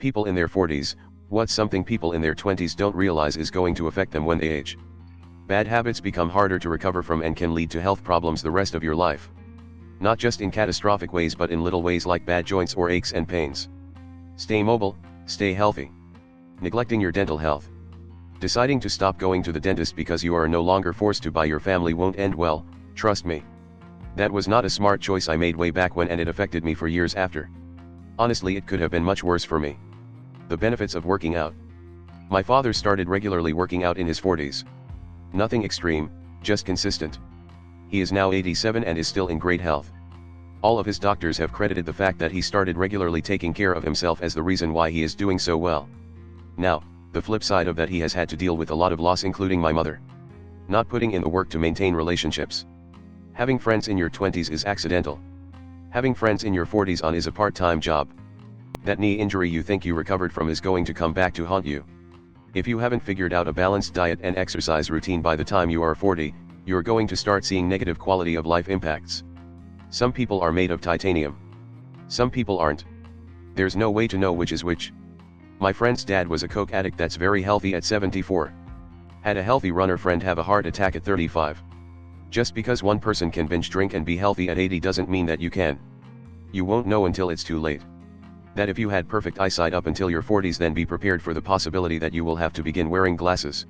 People in their 40s, what's something people in their 20s don't realize is going to affect them when they age. Bad habits become harder to recover from and can lead to health problems the rest of your life. Not just in catastrophic ways but in little ways like bad joints or aches and pains. Stay mobile, stay healthy. Neglecting your dental health. Deciding to stop going to the dentist because you are no longer forced to by your family won't end well, trust me. That was not a smart choice I made way back when, and it affected me for years after. Honestly, it could have been much worse for me. The benefits of working out. My father started regularly working out in his 40s. Nothing extreme, just consistent. He is now 87 and is still in great health. All of his doctors have credited the fact that he started regularly taking care of himself as the reason why he is doing so well. Now, the flip side of that, he has had to deal with a lot of loss, including my mother. Not putting in the work to maintain relationships. Having friends in your 20s is accidental. Having friends in your 40s on is a part-time job. That knee injury you think you recovered from is going to come back to haunt you. If you haven't figured out a balanced diet and exercise routine by the time you are 40, you're going to start seeing negative quality of life impacts. Some people are made of titanium. Some people aren't. There's no way to know which is which. My friend's dad was a coke addict that's very healthy at 74. Had a healthy runner friend have a heart attack at 35. Just because one person can binge drink and be healthy at 80 doesn't mean that you can. You won't know until it's too late. That if you had perfect eyesight up until your 40s, then be prepared for the possibility that you will have to begin wearing glasses.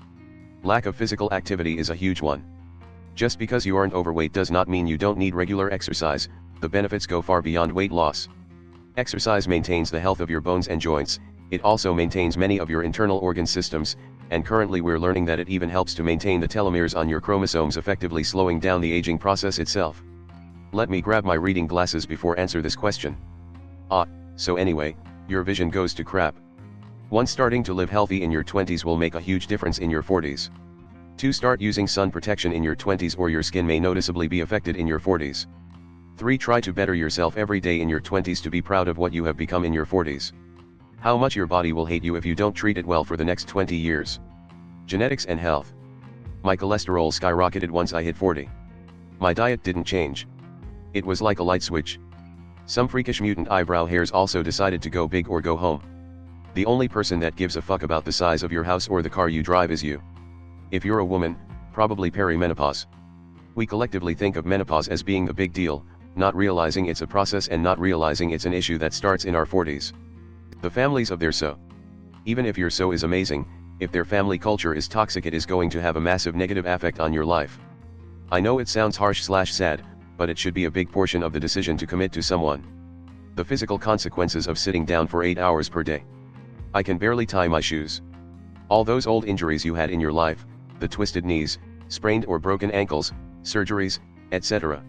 Lack of physical activity is a huge one. Just because you aren't overweight does not mean you don't need regular exercise. The benefits go far beyond weight loss. Exercise maintains the health of your bones and joints. It also maintains many of your internal organ systems, and currently we're learning that it even helps to maintain the telomeres on your chromosomes, effectively slowing down the aging process itself. Let me grab my reading glasses before answer this question. So anyway, your vision goes to crap. 1. Starting to live healthy in your 20s will make a huge difference in your 40s. 2. Start using sun protection in your 20s or your skin may noticeably be affected in your 40s. 3. Try to better yourself every day in your 20s to be proud of what you have become in your 40s. How much your body will hate you if you don't treat it well for the next 20 years. Genetics and health. My cholesterol skyrocketed once I hit 40. My diet didn't change. It was like a light switch. Some freakish mutant eyebrow hairs also decided to go big or go home. The only person that gives a fuck about the size of your house or the car you drive is you. If you're a woman, probably perimenopause. We collectively think of menopause as being the big deal, not realizing it's a process and not realizing it's an issue that starts in our 40s. The families of their so. Even if your so is amazing, if their family culture is toxic, it is going to have a massive negative effect on your life. I know it sounds harsh/sad, but it should be a big portion of the decision to commit to someone. The physical consequences of sitting down for 8 hours per day. I can barely tie my shoes. All those old injuries you had in your life, the twisted knees, sprained or broken ankles, surgeries, etc.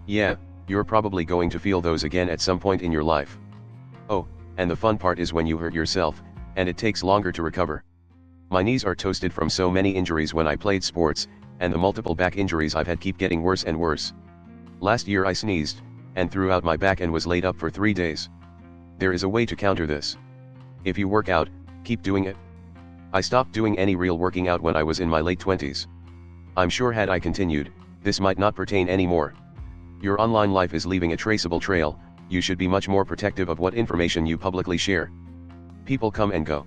Yeah, you're probably going to feel those again at some point in your life. Oh, and the fun part is when you hurt yourself, and it takes longer to recover. My knees are toasted from so many injuries when I played sports, and the multiple back injuries I've had keep getting worse and worse. Last year I sneezed, and threw out my back and was laid up for 3 days. There is a way to counter this. If you work out, keep doing it. I stopped doing any real working out when I was in my late 20s. I'm sure had I continued, this might not pertain anymore. Your online life is leaving a traceable trail. You should be much more protective of what information you publicly share. People come and go.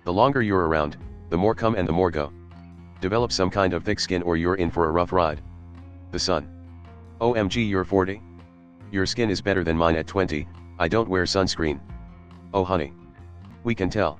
The longer you're around, the more come and the more go. Develop some kind of thick skin or you're in for a rough ride. The sun. OMG, you're 40? Your skin is better than mine at 20, I don't wear sunscreen. Oh honey. We can tell.